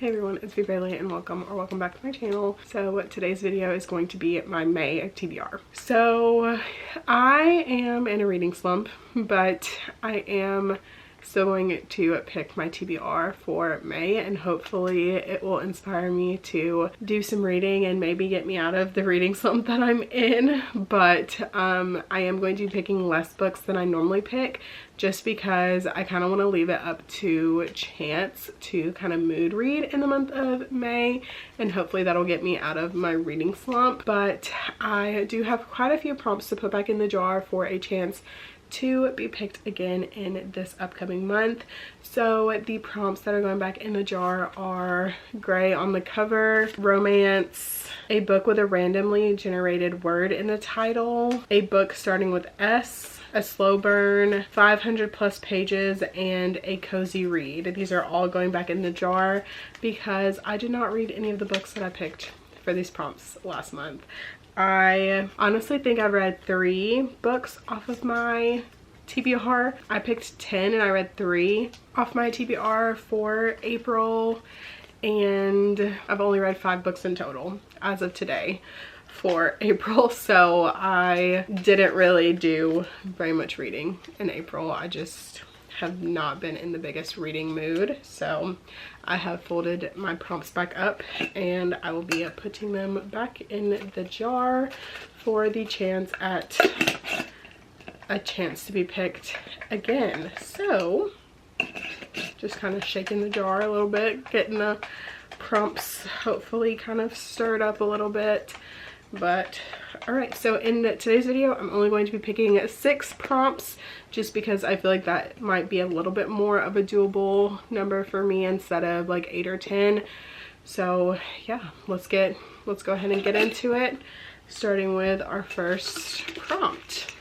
Hey everyone, it's V Bailey and welcome back to my channel. So today's video is going to be my May TBR. So I am in a reading slump, but I am still going to pick my TBR for May, and hopefully it will inspire me to do some reading and maybe get me out of the reading slump that I'm in. But I am going to be picking less books than I normally pick, just because I kind of want to leave it up to chance to kind of mood read in the month of May, and hopefully that'll get me out of my reading slump. But I do have quite a few prompts to put back in the jar for a chance to be picked again in this upcoming month. So the prompts that are going back in the jar are gray on the cover, romance, a book with a randomly generated word in the title, a book starting with S, a slow burn, 500 plus pages, and a cozy read. These are all going back in the jar because I did not read any of the books that I picked for these prompts last month. I honestly think I've read 3 books off of my TBR. I picked 10 and I read 3 off my TBR for April, and I've only read 5 books in total as of today for April. So I didn't really do very much reading in April. I just have not been in the biggest reading mood, so I have folded my prompts back up and I will be putting them back in the jar for the chance at a chance to be picked again. So just kind of shaking the jar a little bit, getting the prompts hopefully kind of stirred up a little bit. But all right, so in today's video I'm only going to be picking 6 prompts, just because I feel like that might be a little bit more of a doable number for me instead of like 8 or 10. So yeah, let's go ahead and get into it, starting with our first prompt.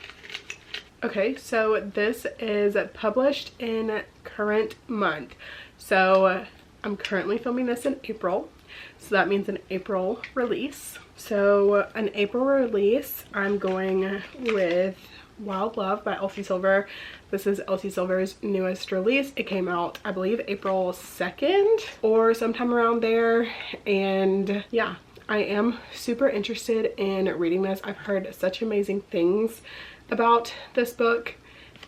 Okay, so this is published in current month. So I'm currently filming this in April, so that means an April release. So an April release, I'm going with Wild Love by Elsie Silver. This is Elsie Silver's newest release. It came out, I believe, April 2nd or sometime around there. And yeah, I am super interested in reading this. I've heard such amazing things about this book,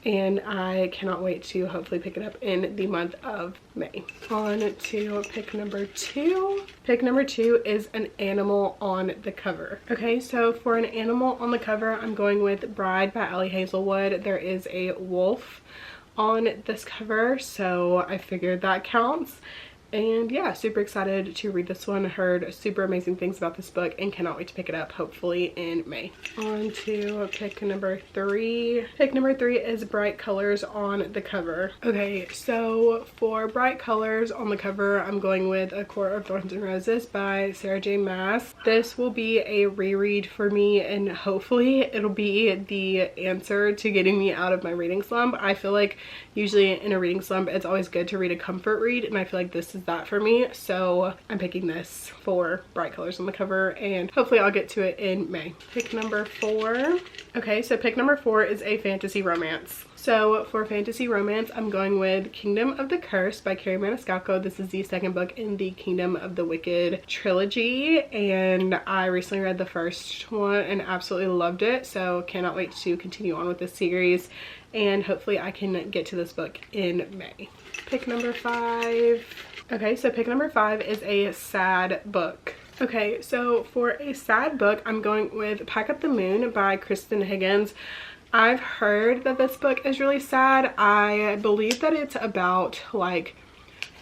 and I cannot wait to hopefully pick it up in the month of May. On to pick number 2. Pick number 2 is an animal on the cover. Okay, so for an animal on the cover, I'm going with Bride by Ali Hazelwood. There is a wolf on this cover, so I figured that counts. And yeah, super excited to read this one. Heard super amazing things about this book and cannot wait to pick it up hopefully in May. On to pick number 3. Pick number 3 is Bright Colors on the cover. Okay, so for Bright Colors on the cover, I'm going with A Court of Thorns and Roses by Sarah J Maas. This will be a reread for me, and hopefully it'll be the answer to getting me out of my reading slump. I feel like usually in a reading slump, it's always good to read a comfort read, and I feel like this is that for me. So I'm picking this for Bright Colors on the cover, and hopefully I'll get to it in May. Pick number 4. Okay, so pick number 4 is a fantasy romance. So for fantasy romance, I'm going with Kingdom of the Curse by Kerri Maniscalco. This is the 2nd book in the Kingdom of the Wicked trilogy, and I recently read the first one and absolutely loved it. So cannot wait to continue on with this series, and hopefully I can get to this book in May. Pick number 5. Okay, so pick number 5 is a sad book. Okay, so for a sad book, I'm going with Pack Up the Moon by Kristen Higgins. I've heard that this book is really sad. I believe that it's about like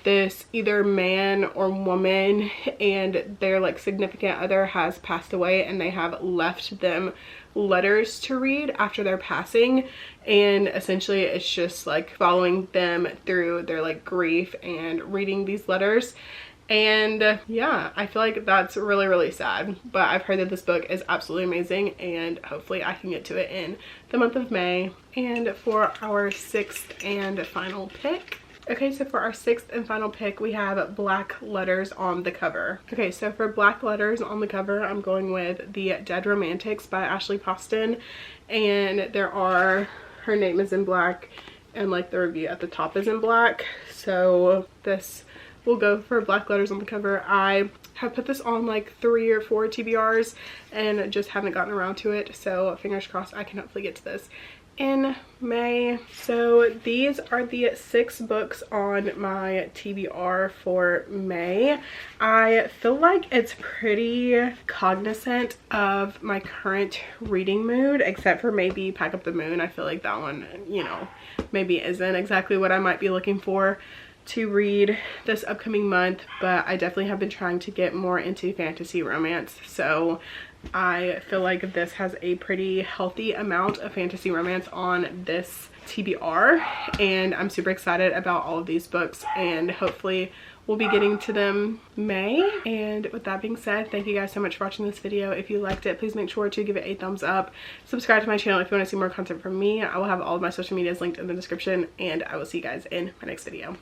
this either man or woman, and their like significant other has passed away, and they have left them letters to read after their passing, and essentially it's just like following them through their like grief and reading these letters. And yeah, I feel like that's really, really sad, but I've heard that this book is absolutely amazing, and hopefully I can get to it in the month of May. And for our 6th and final pick, okay, so for our 6th and final pick, we have Black Letters on the cover. Okay, so for Black Letters on the cover, I'm going with The Dead Romantics by Ashley Poston, and her name is in black, and like the review at the top is in black. So this will go for black letters on the cover. I have put this on like 3 or 4 TBRs and just haven't gotten around to it, so fingers crossed I can hopefully get to this in May. So these are the 6 books on my TBR for May. I feel like it's pretty cognizant of my current reading mood, except for maybe Pack Up the Moon. I feel like that one, you know, maybe isn't exactly what I might be looking for to read this upcoming month, but I definitely have been trying to get more into fantasy romance, so I feel like this has a pretty healthy amount of fantasy romance on this TBR, and I'm super excited about all of these books, and hopefully we'll be getting to them May. And with that being said, thank you guys so much for watching this video. If you liked it, please make sure to give it a thumbs up. Subscribe to my channel if you want to see more content from me. I will have all of my social medias linked in the description, and I will see you guys in my next video.